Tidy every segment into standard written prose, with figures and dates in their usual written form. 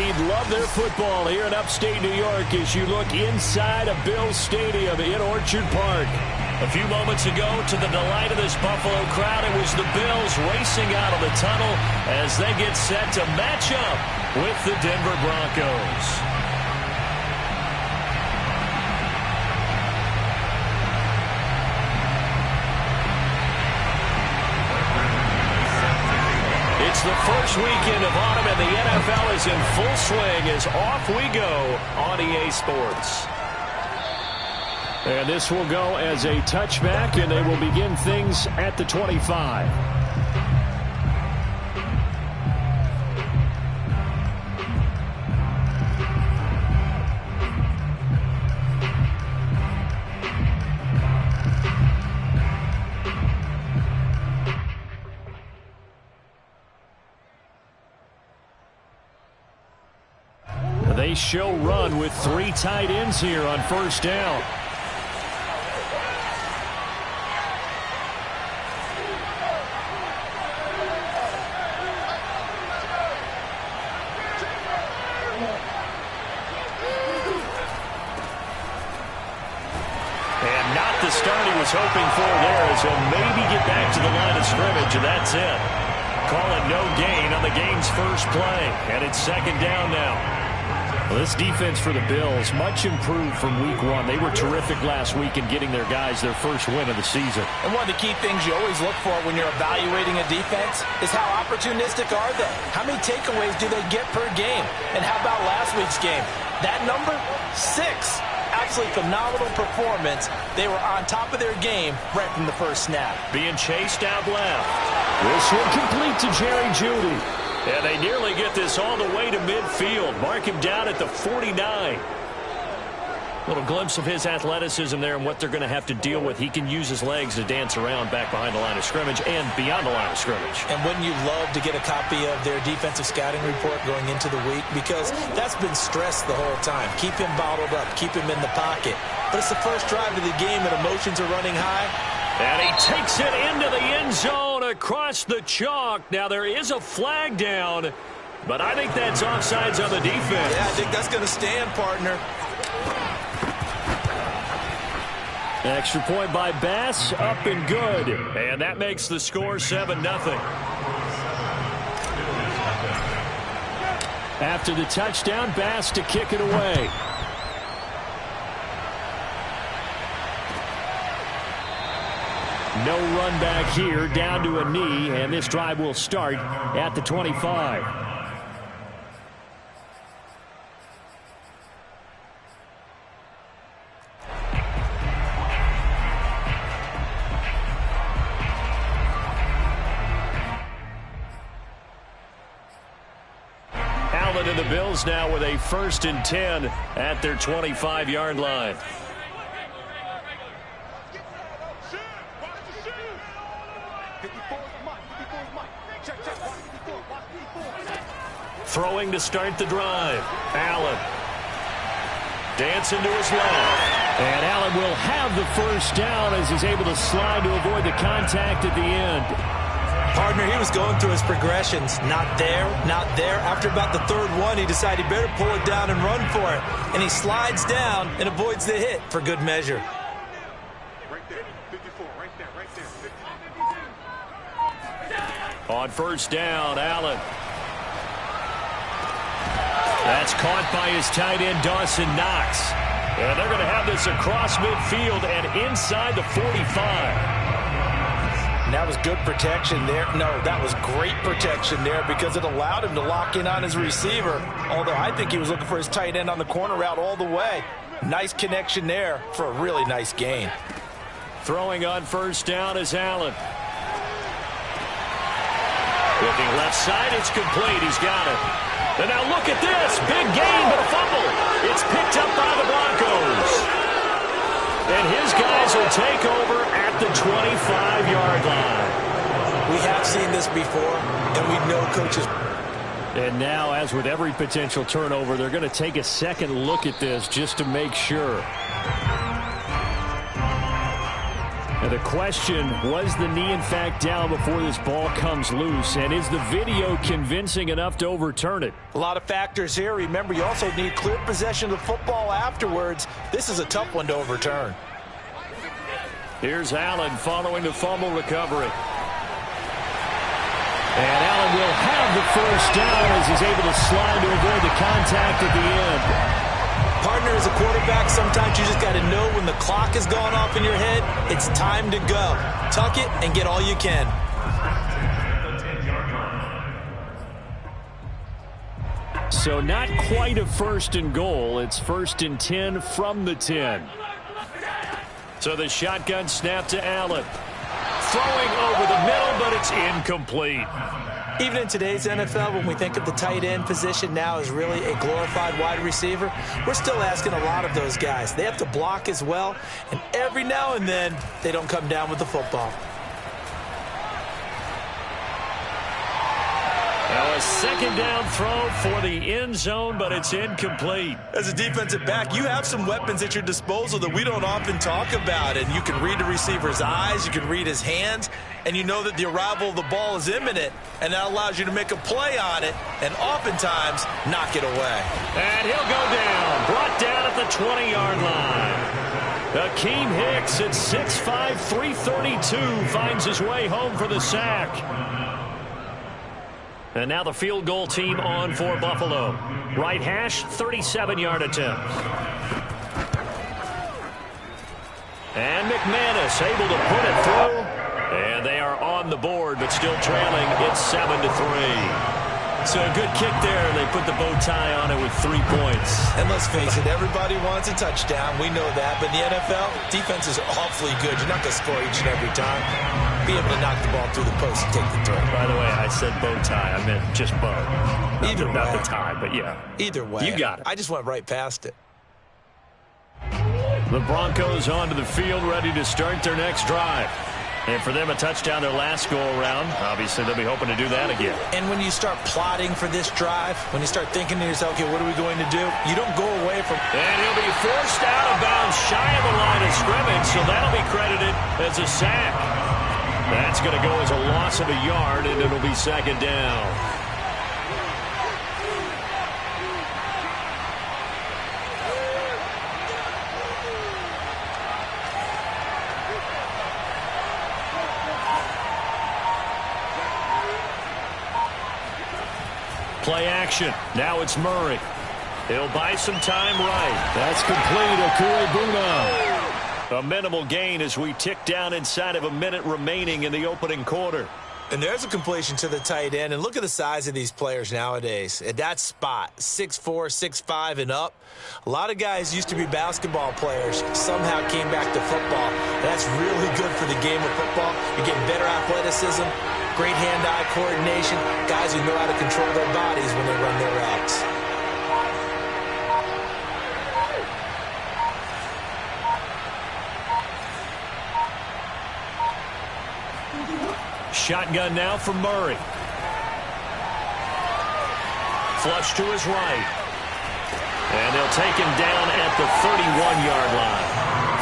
indeed love their football here in upstate New York as you look inside of Bills Stadium in Orchard Park. A few moments ago, to the delight of this Buffalo crowd, it was the Bills racing out of the tunnel as they get set to match up with the Denver Broncos. It's the first weekend of autumn, and the NFL is in full swing as off we go on EA Sports. And this will go as a touchback, and they will begin things at the 25. They show run with 3 tight ends here on first down. And not the start he was hoping for there, as he'll maybe get back to the line of scrimmage, and that's it. Call it no gain on the game's first play, and it's second down now. Well, this defense for the Bills, much improved from week 1. They were terrific last week in getting their guys their first win of the season. And one of the key things you always look for when you're evaluating a defense is how opportunistic are they? How many takeaways do they get per game? And how about last week's game? That number, 6. Absolutely phenomenal performance. They were on top of their game right from the first snap. Being chased out left. This one complete to Jerry Jeudy. And they nearly get this all the way to midfield. Mark him down at the 49. Little glimpse of his athleticism there and what they're going to have to deal with. He can use his legs to dance around back behind the line of scrimmage and beyond the line of scrimmage. And wouldn't you love to get a copy of their defensive scouting report going into the week? Because that's been stressed the whole time. Keep him bottled up. Keep him in the pocket. But it's the first drive of the game and emotions are running high. And he takes it into the end zone across the chalk. Now there is a flag down, but I think that's offsides on the defense. Yeah, I think that's going to stand, partner. Extra point by Bass, up and good. And that makes the score 7-0. After the touchdown, Bass to kick it away. No run back here, down to a knee, and this drive will start at the 25. Allen and the Bills now with a 1st and 10 at their 25-yard line. Throwing to start the drive. Allen. Dancing to his left. And Allen will have the first down as he's able to slide to avoid the contact at the end. Partner, he was going through his progressions. Not there, not there. After about the 3rd one, he decided he better pull it down and run for it. And he slides down and avoids the hit for good measure. Right there, 54, right there, right there. 54. On first down, Allen. That's caught by his tight end, Dawson Knox. And they're going to have this across midfield and inside the 45. And that was good protection there. No, that was great protection there because it allowed him to lock in on his receiver. Although I think he was looking for his tight end on the corner route all the way. Nice connection there for a really nice gain. Throwing on first down is Allen. Looking left side, it's complete. He's got it. And now look at this. Big gain, but a fumble. It's picked up by the Broncos. And his guys will take over at the 25-yard line. We have seen this before, and we know coaches. And now, as with every potential turnover, they're going to take a second look at this just to make sure. And The question, was the knee in fact down before this ball comes loose? And is the video convincing enough to overturn it? A lot of factors here. Remember, you also need clear possession of the football afterwards. This is a tough one to overturn. Here's Allen following the fumble recovery. And Allen will have the first down as he's able to slide to avoid the contact at the end. Partner, as a quarterback, sometimes you just got to know when the clock is going off in your head, it's time to go. Tuck it and get all you can. So not quite a first and goal. It's 1st and 10 from the 10. So the shotgun snap to Allen. Throwing over the middle, but it's incomplete. Even in today's NFL, when we think of the tight end position now as really a glorified wide receiver, we're still asking a lot of those guys. They have to block as well, and every now and then, they don't come down with the football. Now a second down throw for the end zone, but it's incomplete. As a defensive back, you have some weapons at your disposal that we don't often talk about, and you can read the receiver's eyes, you can read his hands, and you know that the arrival of the ball is imminent, and that allows you to make a play on it and oftentimes knock it away. And he'll go down, brought down at the 20-yard line. Akeem Hicks at 6'5", 332 finds his way home for the sack. And now the field goal team on for Buffalo. Right hash, 37-yard attempt. And McManus able to put it through. And they are on the board, but still trailing. It's 7-3. So a good kick there. They put the bow tie on it with 3 points. And let's face it, everybody wants a touchdown. We know that. But in the NFL, defenses are awfully good. You're not going to score each and every time. Be able to knock the ball through the post and take the throw. By the way, I said bow tie. I meant just bow. Not the tie, but yeah. Either way. You got it. I just went right past it. The Broncos onto the field, ready to start their next drive. And for them, a touchdown their last go-around. Obviously, they'll be hoping to do that again. And when you start plotting for this drive, when you start thinking to yourself, okay, what are we going to do? You don't go away from... And he'll be forced out of bounds shy of the line of scrimmage, so that'll be credited as a sack. That's going to go as a loss of a yard, and it'll be second down. Play action. Now it's Murray. He'll buy some time right. That's complete. Okuegbuna. A minimal gain as we tick down inside of a minute remaining in the opening quarter. And there's a completion to the tight end. And look at the size of these players nowadays. At that spot, 6'4", 6'5", and up. A lot of guys used to be basketball players, somehow came back to football. That's really good for the game of football. You're getting better athleticism, great hand-eye coordination, guys who know how to control their bodies when they run their routes. Shotgun now for Murray. Flush to his right. And they'll take him down at the 31-yard line.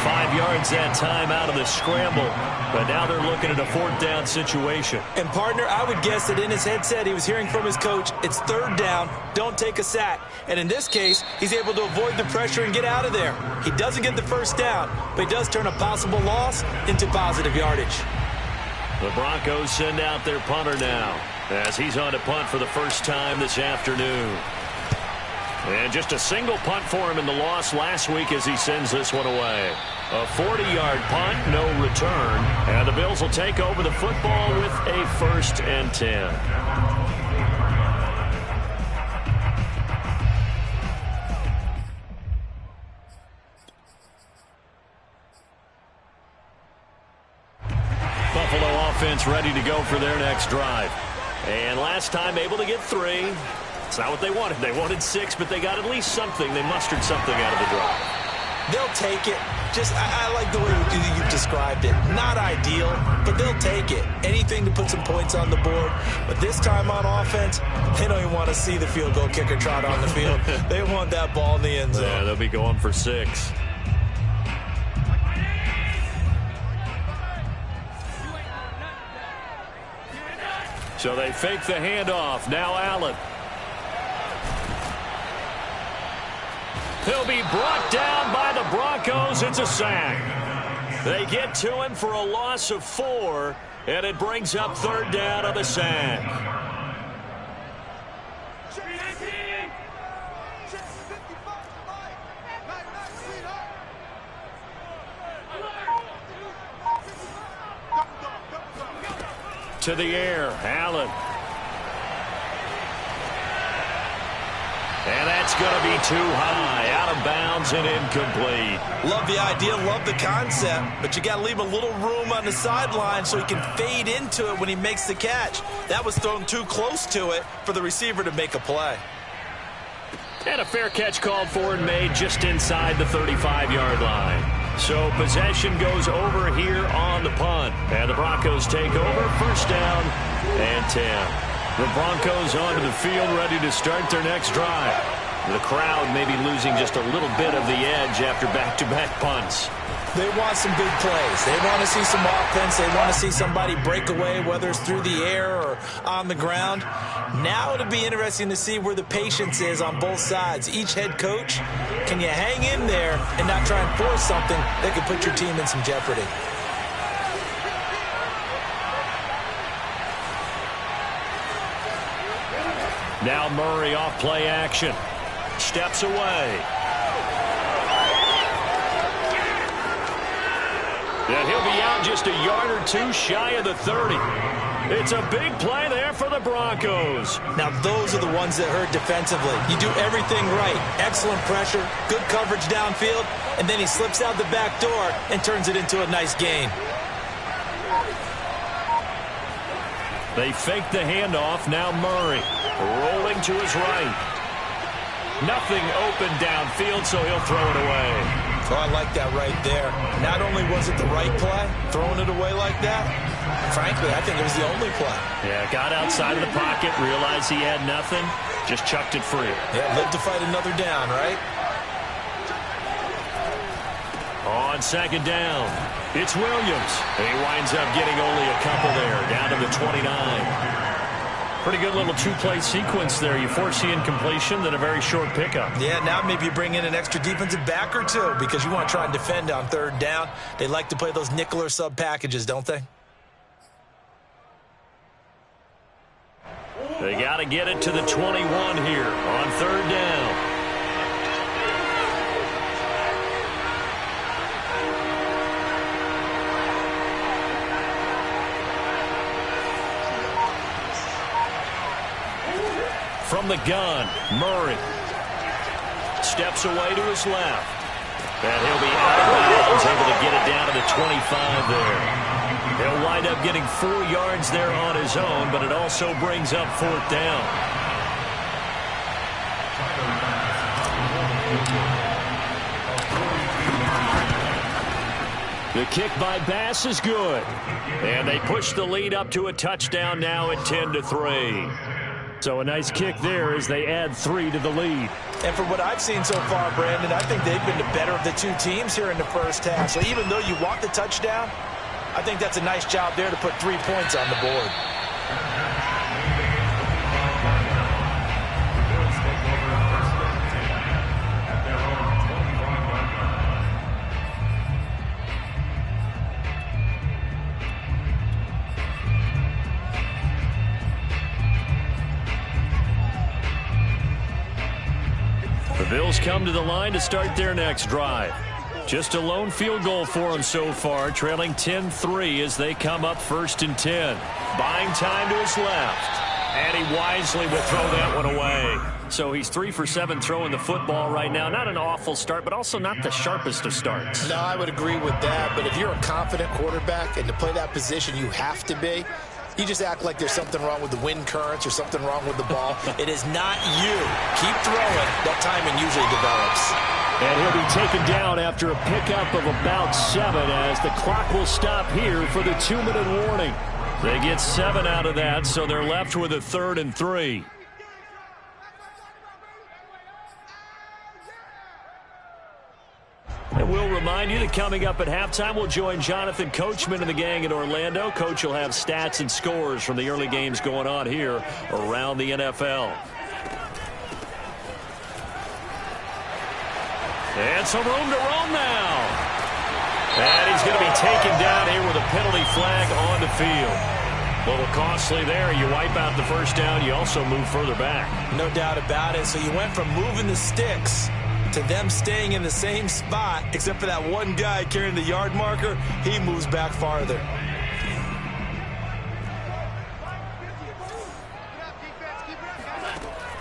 5 yards that time out of the scramble. But now they're looking at a 4th down situation. And, partner, I would guess that in his headset he was hearing from his coach, it's 3rd down, don't take a sack. And in this case, he's able to avoid the pressure and get out of there. He doesn't get the 1st down, but he does turn a possible loss into positive yardage. The Broncos send out their punter now as he's on to punt for the first time this afternoon. And just a single punt for him in the loss last week as he sends this one away. A 40-yard punt, no return. And the Bills will take over the football with a 1st and 10. Buffalo offense ready to go for their next drive. And last time able to get 3. It's not what they wanted. They wanted 6, but they got at least something. They mustered something out of the drive. They'll take it. Just, I like the way you've described it. Not ideal, but they'll take it. Anything to put some points on the board. But this time on offense, they don't even want to see the field goal kicker trot on the field. They want that ball in the end zone. Yeah, they'll be going for 6. So they fake the handoff. Now Allen. He'll be brought down by the Broncos. It's a sack. They get to him for a loss of 4, and it brings up third down on the sack. To the air, Allen. And that's going to be too high, out of bounds and incomplete. Love the idea, love the concept, but you got to leave a little room on the sideline so he can fade into it when he makes the catch. That was thrown too close to it for the receiver to make a play. And a fair catch called for and made just inside the 35-yard line. So possession goes over here on the punt. And the Broncos take over, first down and 10. The Broncos onto the field, ready to start their next drive. The crowd may be losing just a little bit of the edge after back-to-back punts. They want some big plays. They want to see some offense. They want to see somebody break away, whether it's through the air or on the ground. Now it'll be interesting to see where the patience is on both sides. Each head coach, can you hang in there and not try and force something that could put your team in some jeopardy? Now Murray off play action. Steps away. And he'll be out just a yard or two shy of the 30. It's a big play there for the Broncos. Now those are the ones that hurt defensively. You do everything right. Excellent pressure, good coverage downfield, and then he slips out the back door and turns it into a nice gain. They fake the handoff. Now Murray rolling to his right. Nothing open downfield, so he'll throw it away. Oh, I like that right there. Not only was it the right play, throwing it away like that, frankly, I think it was the only play. Yeah, got outside of the pocket, realized he had nothing, just chucked it free. Yeah, lived to fight another down, right? On second down, it's Williams. And he winds up getting only a couple there, down to the 29. Pretty good little two-play sequence there. You force the incompletion, then a very short pickup. Yeah, now maybe you bring in an extra defensive back or two because you want to try and defend on third down. They like to play those nickel or sub packages, don't they? They got to get it to the 21 here on third down. From the gun, Murray steps away to his left. And he'll be out of bounds, able to get it down to the 25 there. He'll wind up getting 4 yards there on his own, but it also brings up fourth down. The kick by Bass is good. And they push the lead up to a touchdown now at 10-3. So a nice kick there as they add 3 to the lead. And for what I've seen so far, Brandon, I think they've been the better of the two teams here in the first half. So even though you want the touchdown, I think that's a nice job there to put 3 points on the board. The Bills come to the line to start their next drive. Just a lone field goal for them so far, trailing 10-3 as they come up first and 10. Buying time to his left. And he wisely will throw that one away. So he's 3 for 7 throwing the football right now. Not an awful start, but also not the sharpest of starts. No, I would agree with that. But if you're a confident quarterback and to play that position, you have to be. You just act like there's something wrong with the wind currents or something wrong with the ball. It is not you. Keep throwing. That timing usually develops. And he'll be taken down after a pickup of about 7 as the clock will stop here for the 2-minute warning. They get 7 out of that, so they're left with a 3rd and 3. we'll remind you that coming up at halftime, we'll join Jonathan Coachman and the gang in Orlando. Coach will have stats and scores from the early games going on here around the NFL. And some room to roam now. And he's going to be taken down here with a penalty flag on the field. A little costly there. You wipe out the first down. You also move further back. No doubt about it. So you went from moving the sticks to them staying in the same spot, except for that one guy carrying the yard marker. He moves back farther.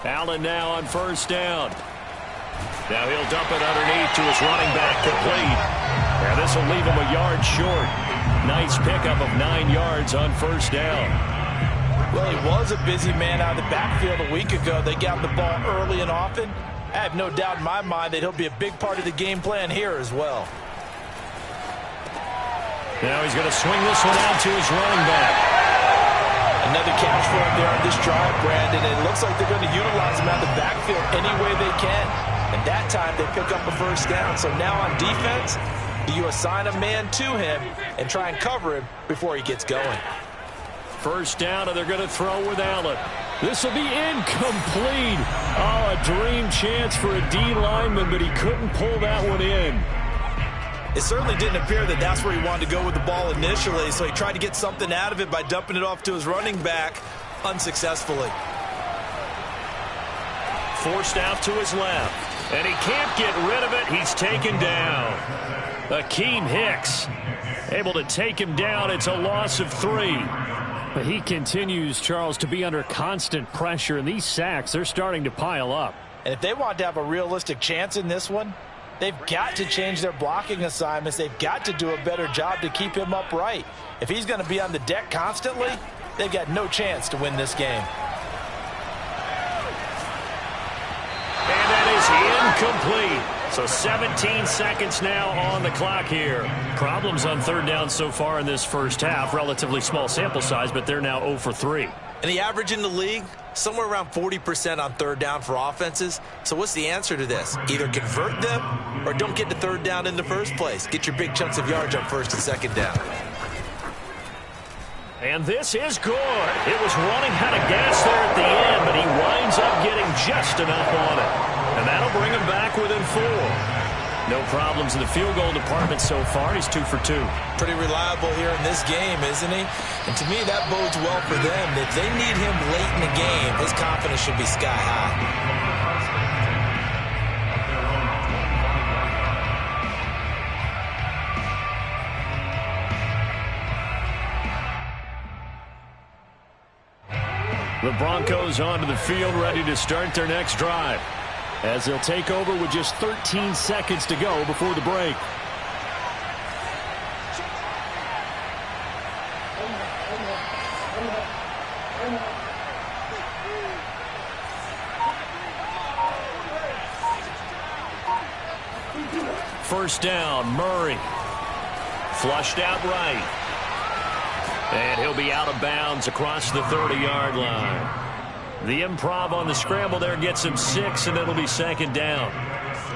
Allen now on first down. Now he'll dump it underneath to his running back, complete. And this will leave him a yard short. Nice pickup of 9 yards on first down. Well, he was a busy man out of the backfield a week ago. They got the ball early and often. I have no doubt in my mind that he'll be a big part of the game plan here as well. Now he's going to swing this one out to his running back. Another catch for him there on this drive, Brandon. It looks like they're going to utilize him out of the backfield any way they can. And that time they pick up a first down. So now on defense, you assign a man to him and try and cover him before he gets going. First down, and they're going to throw with Allen. This will be incomplete. Oh, a dream chance for a D lineman, but he couldn't pull that one in. It certainly didn't appear that that's where he wanted to go with the ball initially, so he tried to get something out of it by dumping it off to his running back unsuccessfully. Forced out to his left, and he can't get rid of it. He's taken down. Akeem Hicks able to take him down. It's a loss of 3. But he continues, Charles, to be under constant pressure, and these sacks, they're starting to pile up. And if they want to have a realistic chance in this one, they've got to change their blocking assignments. They've got to do a better job to keep him upright. If he's going to be on the deck constantly, they've got no chance to win this game. And that is incomplete. So 17 seconds now on the clock here. Problems on third down so far in this first half. Relatively small sample size, but they're now 0 for 3. And the average in the league, somewhere around 40% on third down for offenses. So what's the answer to this? Either convert them or don't get to third down in the first place. Get your big chunks of yards on first and second down. And this is good. It was running out of gas there at the end, but he winds up getting just enough on it. And that'll bring him back within 4. No problems in the field goal department so far. He's 2 for 2. Pretty reliable here in this game, isn't he? And to me, that bodes well for them. If they need him late in the game, his confidence should be sky high. The Broncos onto the field, ready to start their next drive, as they'll take over with just 13 seconds to go before the break. First down, Murray. Flushed out right. And he'll be out of bounds across the 30-yard line. The improv on the scramble there gets him 6, and it'll be second down.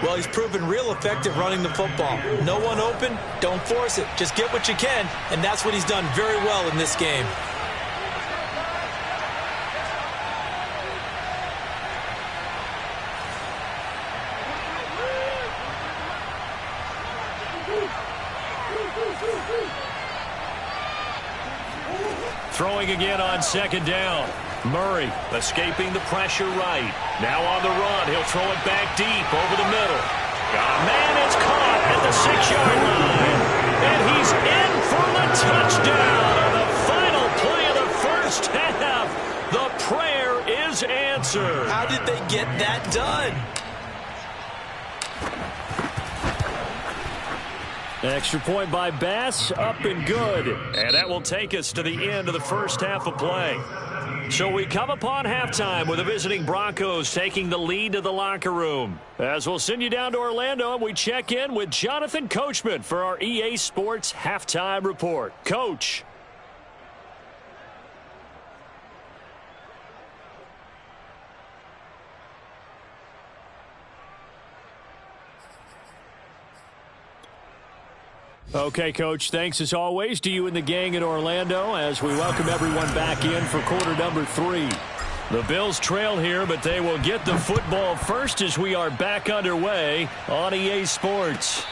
Well, he's proven real effective running the football. No one open, don't force it. Just get what you can, and that's what he's done very well in this game. Throwing again on second down. Murray escaping the pressure right. Now on the run. He'll throw it back deep over the middle. Got a man. It's caught at the 6-yard line. And he's in for the touchdown on the final play of the first half. The prayer is answered. How did they get that done? Extra point by Bass, up and good. And that will take us to the end of the first half of play. So we come upon halftime with the visiting Broncos taking the lead to the locker room. As we'll send you down to Orlando, and we check in with Jonathan Coachman for our EA Sports Halftime Report. Coach. Okay, Coach, thanks as always to you and the gang in Orlando as we welcome everyone back in for quarter number 3. The Bills trail here, but they will get the football first as we are back underway on EA Sports.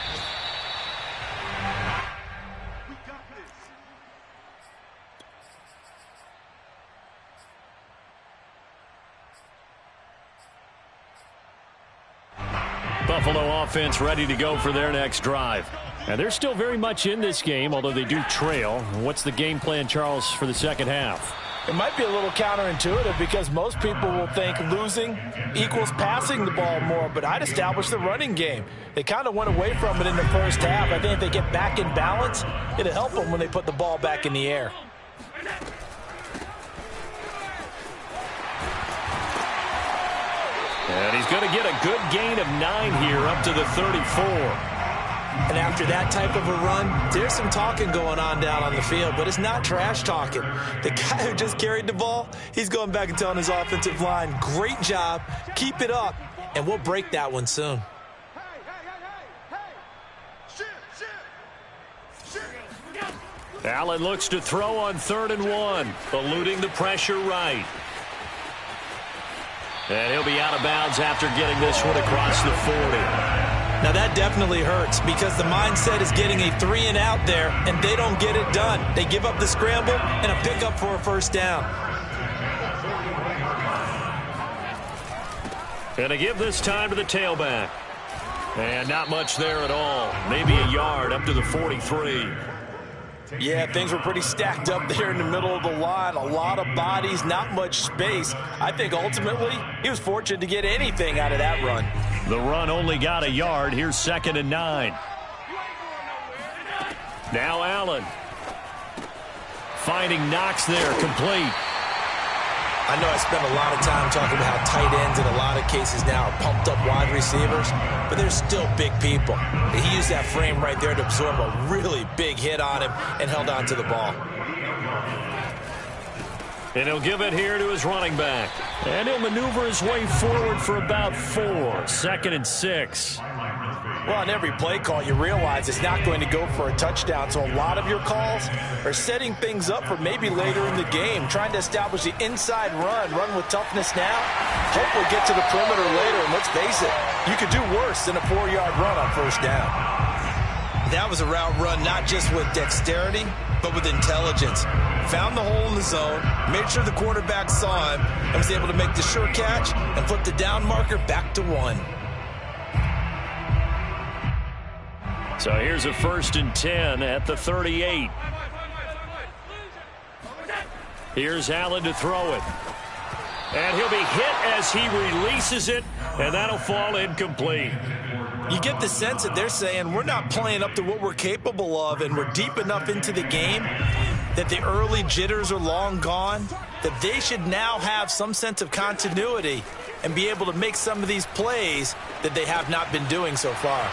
Buffalo offense ready to go for their next drive. And they're still very much in this game, although they do trail. What's the game plan, Charles, for the second half? It might be a little counterintuitive because most people will think losing equals passing the ball more, but I'd establish the running game. They kind of went away from it in the first half. I think if they get back in balance, it'll help them when they put the ball back in the air. And he's going to get a good gain of 9 here up to the 34. And after that type of a run, there's some talking going on down on the field, but it's not trash talking. The guy who just carried the ball, he's going back and telling his offensive line, great job, keep it up, and we'll break that one soon. Allen looks to throw on 3rd and 1, eluding the pressure right. And he'll be out of bounds after getting this one across the 40. Now that definitely hurts because the mindset is getting a 3-and-out there, and they don't get it done. They give up the scramble and a pickup for a first down. Going to give this time to the tailback. And not much there at all. Maybe a yard up to the 43. Yeah, things were pretty stacked up there in the middle of the line. A lot of bodies, not much space. I think ultimately he was fortunate to get anything out of that run. The run only got a yard. Here's 2nd and 9. Now Allen. Finding Knox there, complete. I know I spent a lot of time talking about how tight ends in a lot of cases now are pumped up wide receivers, but they're still big people. He used that frame right there to absorb a really big hit on him and held on to the ball. And he'll give it here to his running back. And he'll maneuver his way forward for about 4. 2nd and 6. Well, on every play call, you realize it's not going to go for a touchdown, so a lot of your calls are setting things up for maybe later in the game, trying to establish the inside run with toughness now, hopefully get to the perimeter later, and let's face it, you could do worse than a 4-yard run on first down. That was a route run not just with dexterity, but with intelligence. Found the hole in the zone, made sure the quarterback saw him, and was able to make the sure catch and flip the down marker back to 1. So here's a 1st and 10 at the 38. Here's Allen to throw it. And he'll be hit as he releases it, and that'll fall incomplete. You get the sense that they're saying we're not playing up to what we're capable of, and we're deep enough into the game that the early jitters are long gone, that they should now have some sense of continuity and be able to make some of these plays that they have not been doing so far.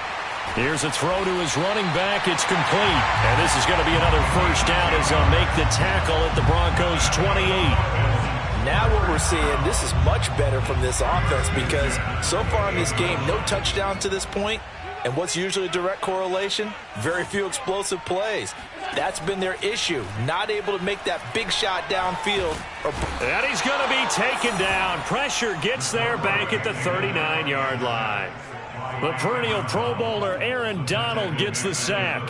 Here's a throw to his running back. It's complete. And this is going to be another first down as they'll make the tackle at the Broncos 28. Now what we're seeing, this is much better from this offense because so far in this game, no touchdown to this point. And what's usually a direct correlation? Very few explosive plays. That's been their issue, not able to make that big shot downfield. And he's going to be taken down. Pressure gets there back at the 39-yard line. The perennial Pro Bowler Aaron Donald gets the sack.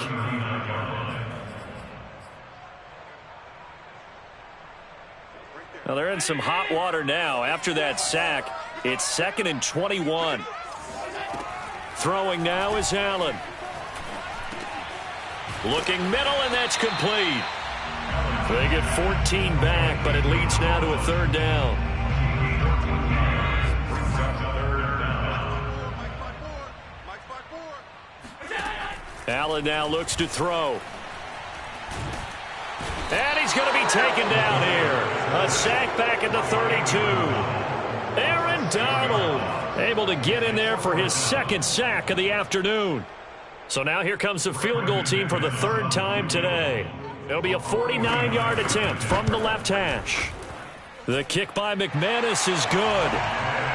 Well, they're in some hot water now. After that sack, it's 2nd and 21. Throwing now is Allen. Looking middle, and that's complete. They get 14 back, but it leads now to a 3rd down. Allen now looks to throw. And he's going to be taken down here. A sack back at the 32. Aaron Donald able to get in there for his 2nd sack of the afternoon. So now here comes the field goal team for the 3rd time today. It'll be a 49-yard attempt from the left hash. The kick by McManus is good.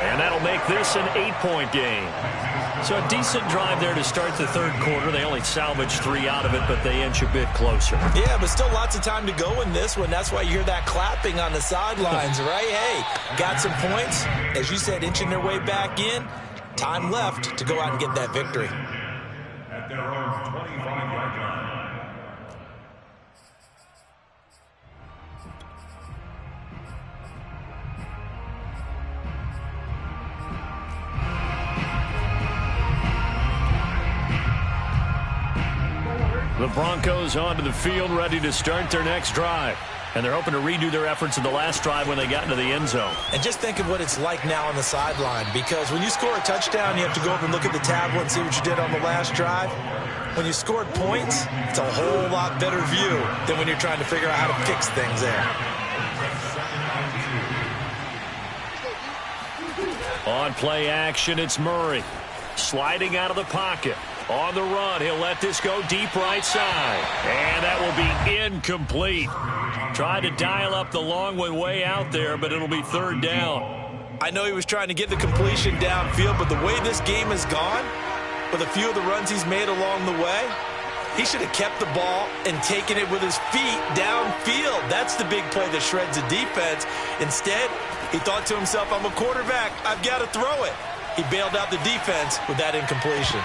And that'll make this an 8-point game. So a decent drive there to start the third quarter. They only salvaged 3 out of it, but they inch a bit closer. Yeah, but still lots of time to go in this one. That's why you hear that clapping on the sidelines, right? Hey, got some points. As you said, inching their way back in. Time left to go out and get that victory. At their own 25-yard line. The Broncos onto the field, ready to start their next drive. And they're hoping to redo their efforts in the last drive when they got into the end zone. And just think of what it's like now on the sideline, because when you score a touchdown, you have to go over and look at the tablet and see what you did on the last drive. When you scored points, it's a whole lot better view than when you're trying to figure out how to fix things there. On play action, it's Murray. Sliding out of the pocket. On the run, he'll let this go deep right side. And that will be incomplete. Tried to dial up the long one way out there, but it'll be third down. I know he was trying to get the completion downfield, but the way this game has gone, with a few of the runs he's made along the way, he should have kept the ball and taken it with his feet downfield. That's the big play that shreds the defense. Instead, he thought to himself, I'm a quarterback, I've got to throw it. He bailed out the defense with that incompletion.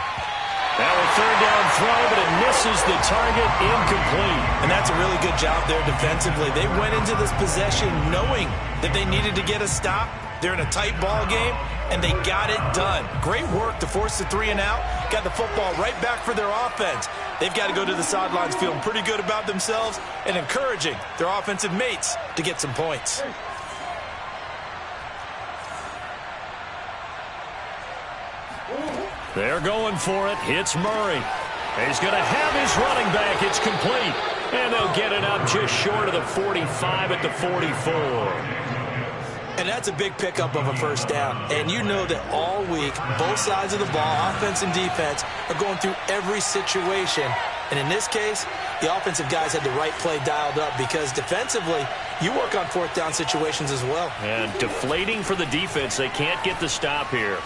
Now a third down throw, but it misses the target, incomplete. And that's a really good job there defensively. They went into this possession knowing that they needed to get a stop. They're in a tight ball game, and they got it done. Great work to force the 3 and out. Got the football right back for their offense. They've got to go to the sidelines feeling pretty good about themselves and encouraging their offensive mates to get some points. They're going for it. It's Murray. He's going to have his running back. It's complete. And they'll get it up just short of the 45 at the 44. And that's a big pickup of a first down. And you know that all week, both sides of the ball, offense and defense, are going through every situation. And in this case, the offensive guys had the right play dialed up, because defensively, you work on fourth down situations as well. And deflating for the defense. They can't get the stop here.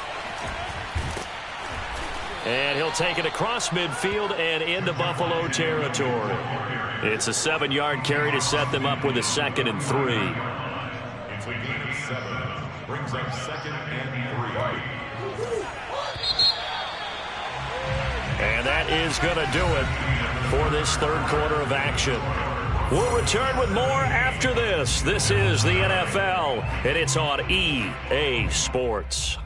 And he'll take it across midfield and into Buffalo territory. It's a 7-yard carry to set them up with a 2nd and 3. It's a gain of 7. Brings up 2nd and 3. And that is going to do it for this third quarter of action. We'll return with more after this. This is the NFL, and it's on EA Sports.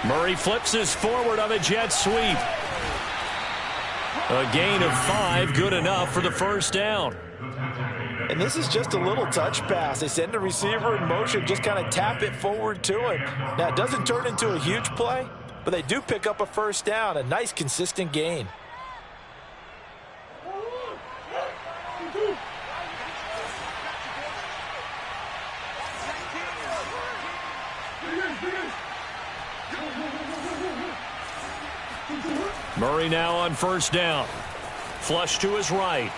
Murray flips his forward on a jet sweep. A gain of 5, good enough for the first down. And this is just a little touch pass. They send the receiver in motion, just kind of tap it forward to him. Now, it doesn't turn into a huge play, but they do pick up a first down, a nice, consistent gain. Murray now on first down. Flush to his right.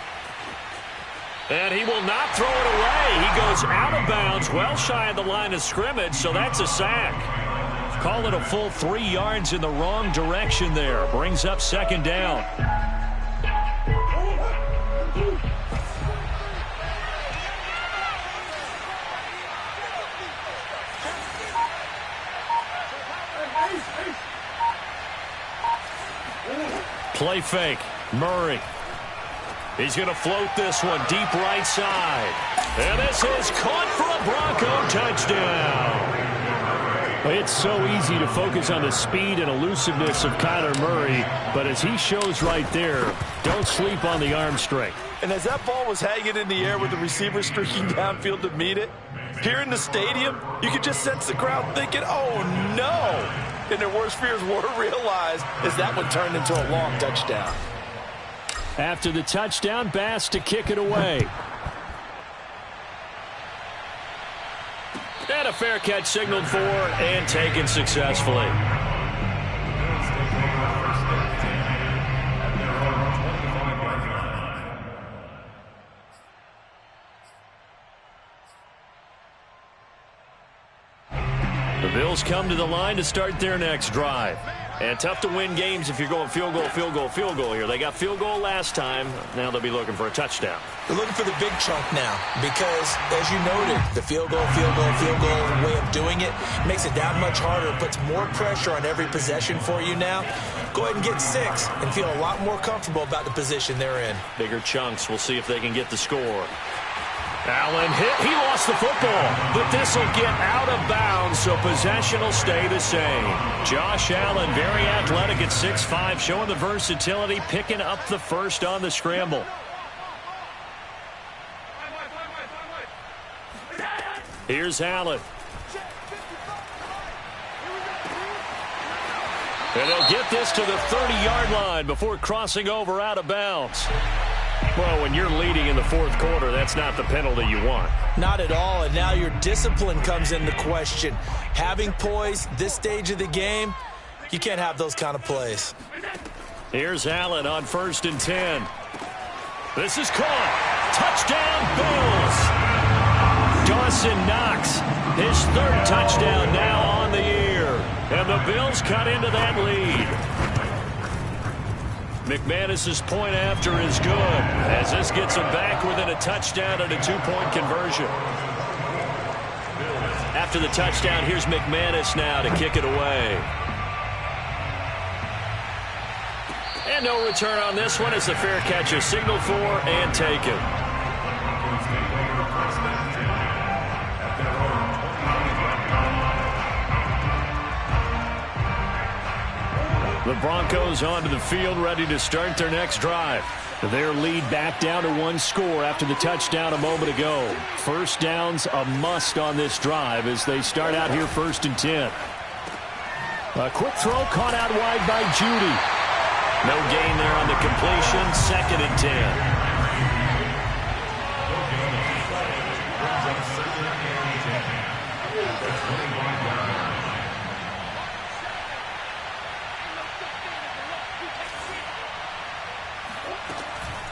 And he will not throw it away. He goes out of bounds, well shy of the line of scrimmage, so that's a sack. Call it a full 3 yards in the wrong direction there. Brings up 2nd down. Play fake. Murray. He's going to float this one deep right side. And this is caught for a Bronco touchdown. It's so easy to focus on the speed and elusiveness of Kyler Murray, but as he shows right there, don't sleep on the arm strength. And as that ball was hanging in the air with the receiver streaking downfield to meet it, here in the stadium, you could just sense the crowd thinking, oh no! And their worst fears were realized as that one turned into a long touchdown. After the touchdown, Bass to kick it away. And a fair catch signaled for and taken successfully. Bills come to the line to start their next drive. And tough to win games if you're going field goal, field goal, field goal here. They got field goal last time. Now they'll be looking for a touchdown. They're looking for the big chunk now because, as you noted, the field goal way of doing it makes it that much harder. It puts more pressure on every possession for you now. Go ahead and get 6 and feel a lot more comfortable about the position they're in. Bigger chunks. We'll see if they can get the score. Allen hit. He lost the football, but this will get out of bounds, so possession will stay the same. Josh Allen, very athletic at 6'5", showing the versatility, picking up the first on the scramble. Here's Allen. And they'll get this to the 30-yard line before crossing over out of bounds. Well, when you're leading in the fourth quarter, that's not the penalty you want. Not at all, and now your discipline comes into question. Having poise this stage of the game, you can't have those kind of plays. Here's Allen on 1st and 10. This is caught. Touchdown, Bills. Dawson Knox, his 3rd touchdown now on the year. And the Bills cut into that lead. McManus's point after is good, as this gets them back within a touchdown and a 2-point conversion. After the touchdown, here's McManus now to kick it away. And no return on this one as the fair catch is signaled for and taken. The Broncos onto the field, ready to start their next drive. Their lead back down to 1 score after the touchdown a moment ago. First down's a must on this drive as they start out here 1st and 10. A quick throw caught out wide by Judy. No gain there on the completion. 2nd and 10.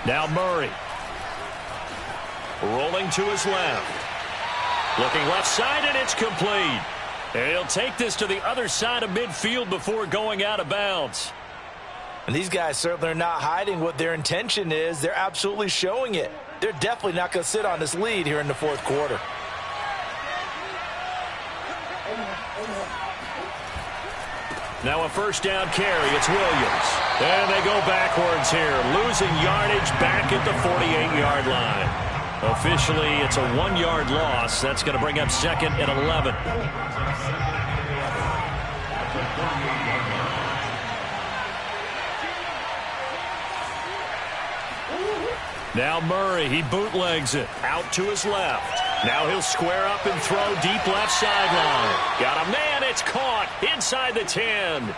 Now Murray. Rolling to his left. Looking left side, and it's complete. And he'll take this to the other side of midfield before going out of bounds. And these guys certainly are not hiding what their intention is. They're absolutely showing it. They're definitely not going to sit on this lead here in the fourth quarter. Now a first down carry. It's Williams. And they go backwards here, losing yardage back at the 48-yard line. Officially, it's a 1-yard loss. That's going to bring up 2nd and 11. Now Murray, he bootlegs it out to his left. Now he'll square up and throw deep left sideline. Got a man, it's caught inside the 10.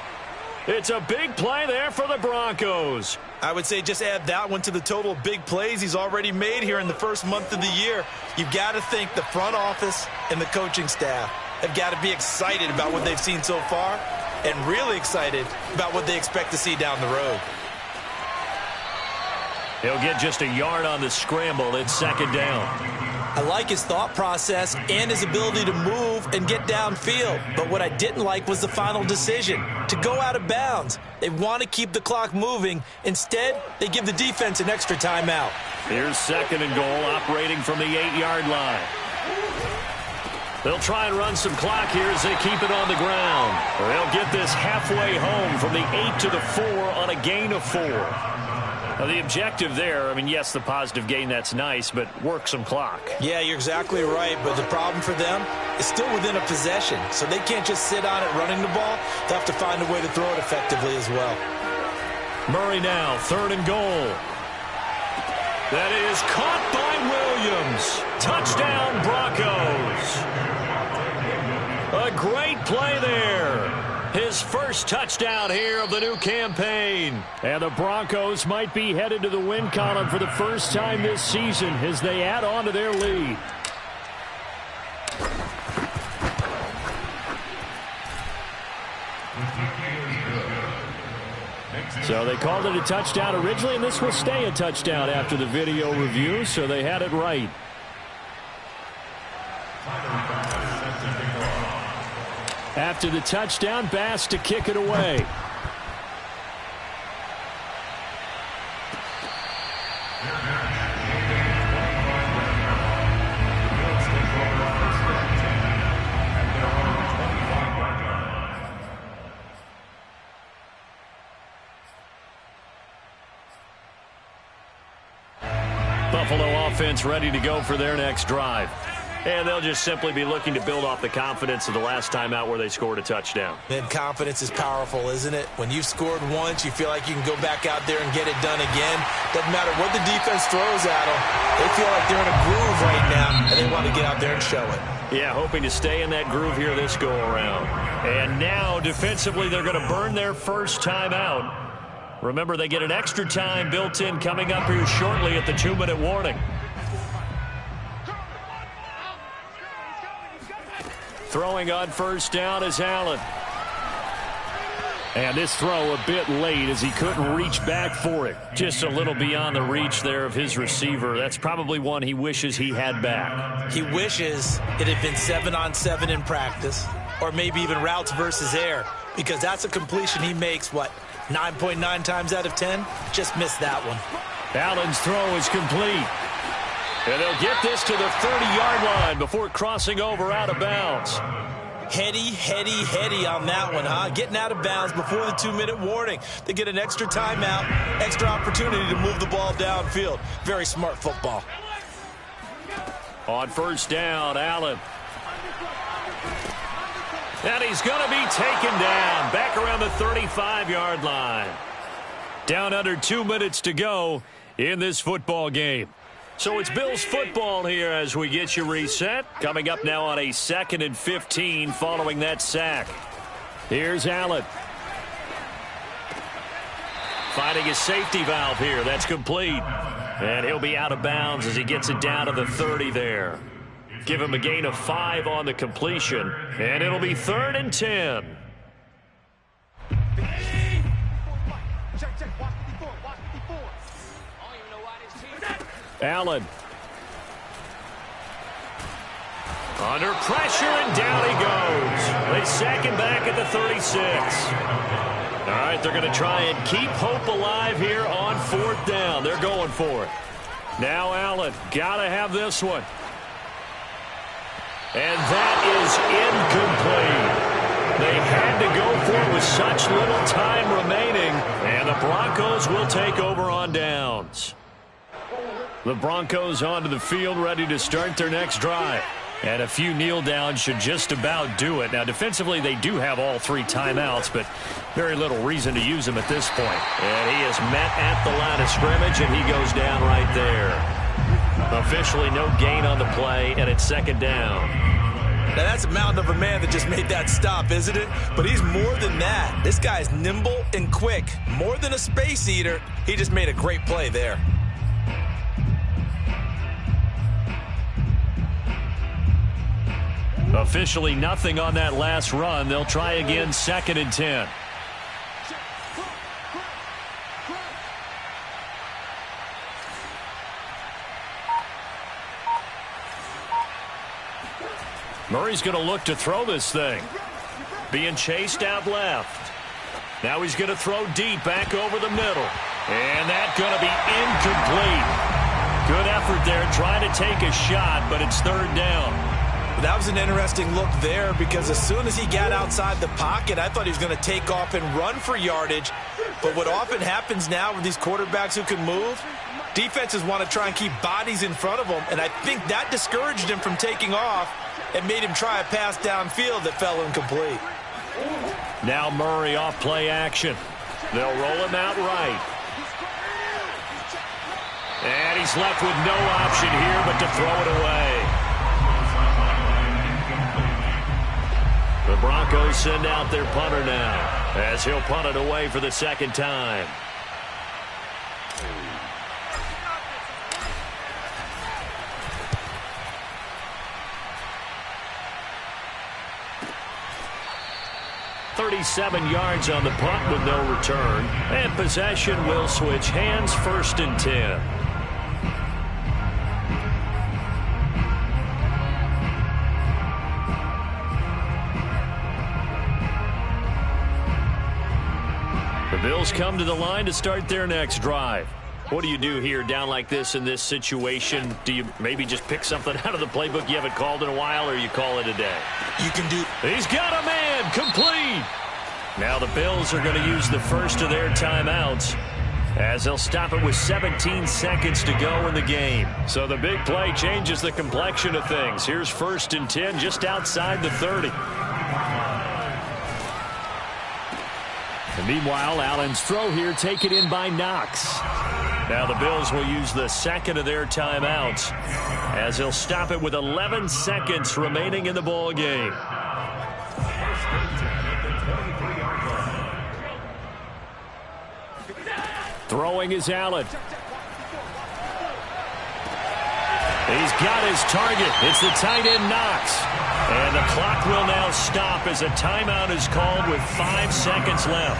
It's a big play there for the Broncos. I would say just add that one to the total of big plays he's already made here in the first month of the year. You've got to think the front office and the coaching staff have got to be excited about what they've seen so far and really excited about what they expect to see down the road. He'll get just a yard on the scramble. It's 2nd down. I like his thought process and his ability to move and get downfield. But what I didn't like was the final decision, to go out of bounds. They want to keep the clock moving. Instead, they give the defense an extra timeout. Here's 2nd and goal, operating from the 8-yard line. They'll try and run some clock here as they keep it on the ground. They'll get this halfway home from the 8 to the 4 on a gain of 4. Now, the objective there, I mean, yes, the positive gain, that's nice, but work some clock. Yeah, you're exactly right, but the problem for them is still within a possession, so they can't just sit on it running the ball. They'll have to find a way to throw it effectively as well. Murray now, 3rd and goal. That is caught by Williams. Touchdown, Broncos. A great play there. His first touchdown here of the new campaign. And the Broncos might be headed to the win column for the first time this season as they add on to their lead. So they called it a touchdown originally, and this will stay a touchdown after the video review, so they had it right. After the touchdown, Bass to kick it away. Buffalo offense ready to go for their next drive. And they'll just simply be looking to build off the confidence of the last time out where they scored a touchdown. And confidence is powerful, isn't it? When you've scored once, you feel like you can go back out there and get it done again. Doesn't matter what the defense throws at them. They feel like they're in a groove right now, and they want to get out there and show it. Yeah, hoping to stay in that groove here this go-around. And now, defensively, they're going to burn their first time out. Remember, they get an extra time built in coming up here shortly at the 2-minute warning. Throwing on first down is Allen. And this throw a bit late as he couldn't reach back for it. Just a little beyond the reach there of his receiver. That's probably one he wishes he had back. He wishes it had been 7-on-7 in practice, or maybe even routes versus air, because that's a completion he makes, 9.9 times out of 10? Just missed that one. Allen's throw is complete. And they'll get this to the 30-yard line before crossing over out of bounds. Heady on that one, huh? Getting out of bounds before the 2-minute warning. They get an extra timeout, extra opportunity to move the ball downfield. Very smart football. On first down, Allen. And he's going to be taken down back around the 35-yard line. Down under 2 minutes to go in this football game. So it's Bills football here as we get you reset. Coming up now on a 2nd and 15 following that sack. Here's Allen. Finding his safety valve here. That's complete. And he'll be out of bounds as he gets it down to the 30 there. Give him a gain of 5 on the completion. And it'll be 3rd and 10. Allen. Under pressure, and down he goes. They sack him back at the 36. All right, they're going to try and keep hope alive here on 4th down. They're going for it. Now Allen, got to have this one. And that is incomplete. They had to go for it with such little time remaining, and the Broncos will take over on downs. The Broncos onto the field, ready to start their next drive. And a few kneel downs should just about do it. Now, defensively, they do have all 3 timeouts, but very little reason to use them at this point. And he is met at the line of scrimmage, and he goes down right there. Officially no gain on the play, and it's 2nd down. Now, that's a mountain of a man that just made that stop, isn't it? But he's more than that. This guy's nimble and quick. More than a space eater. He just made a great play there. Officially nothing on that last run. They'll try again, 2nd and 10. Murray's going to look to throw this thing. Being chased out left. Now he's going to throw deep back over the middle. And that's going to be incomplete. Good effort there trying to take a shot, but it's 3rd down. That was an interesting look there because as soon as he got outside the pocket, I thought he was going to take off and run for yardage. But what often happens now with these quarterbacks who can move, defenses want to try and keep bodies in front of them, and I think that discouraged him from taking off and made him try a pass downfield that fell incomplete. Now Murray off play action. They'll roll him out right. And he's left with no option here but to throw it away. The Broncos send out their punter now as he'll punt it away for the 2nd time. .37 yards on the punt with no return. And possession will switch hands, 1st and 10. The Bills come to the line to start their next drive. What do you do here down like this in this situation? Do you maybe just pick something out of the playbook you haven't called in a while, or you call it a day? You can do. He's got a man, complete. Now the Bills are going to use the first of their timeouts as they'll stop it with 17 seconds to go in the game. So the big play changes the complexion of things. Here's 1st and 10 just outside the 30. And meanwhile, Allen's throw here taken in by Knox. Now the Bills will use the second of their timeouts as they'll stop it with 11 seconds remaining in the ball game. Throwing is Allen. He's got his target. It's the tight end Knox. And the clock will now stop as a timeout is called with 5 seconds left.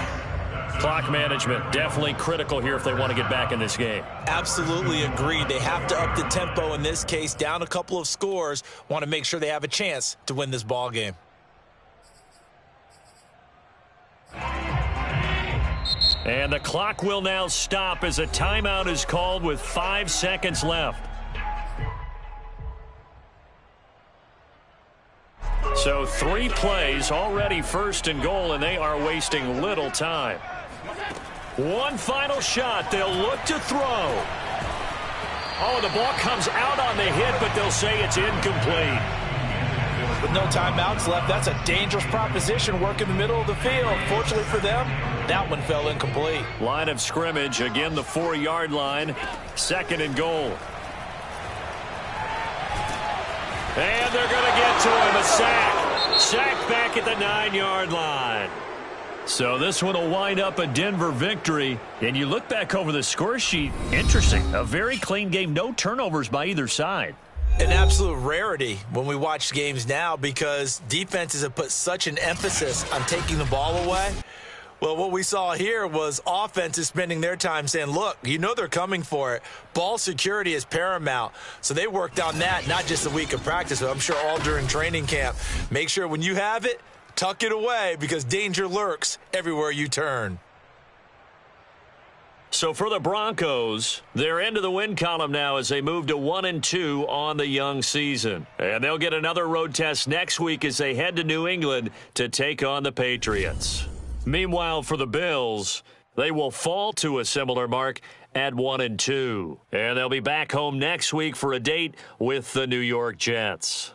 Clock management definitely critical here if they want to get back in this game. Absolutely agreed. They have to up the tempo in this case, down a couple of scores. Want to make sure they have a chance to win this ball game. And the clock will now stop as a timeout is called with 5 seconds left. So 3 plays, already 1st and goal, and they are wasting little time. One final shot. They'll look to throw. Oh, the ball comes out on the hit, but they'll say it's incomplete. With no timeouts left, that's a dangerous proposition. Work in the middle of the field. Fortunately for them, that one fell incomplete. Line of scrimmage, again the 4-yard line. 2nd and goal. And they're going to get to him. A sack. Sack back at the 9-yard line. So this one will wind up a Denver victory. And you look back over the score sheet, interesting. A very clean game. No turnovers by either side. An absolute rarity when we watch games now because defenses have put such an emphasis on taking the ball away. Well, what we saw here was offenses spending their time saying, look, you know they're coming for it. Ball security is paramount. So they worked on that, not just a week of practice, but I'm sure all during training camp. Make sure when you have it, tuck it away because danger lurks everywhere you turn. So for the Broncos, they're into the win column now as they move to 1-2 on the young season. And they'll get another road test next week as they head to New England to take on the Patriots. Meanwhile, for the Bills, they will fall to a similar mark at 1-2. And they'll be back home next week for a date with the New York Jets.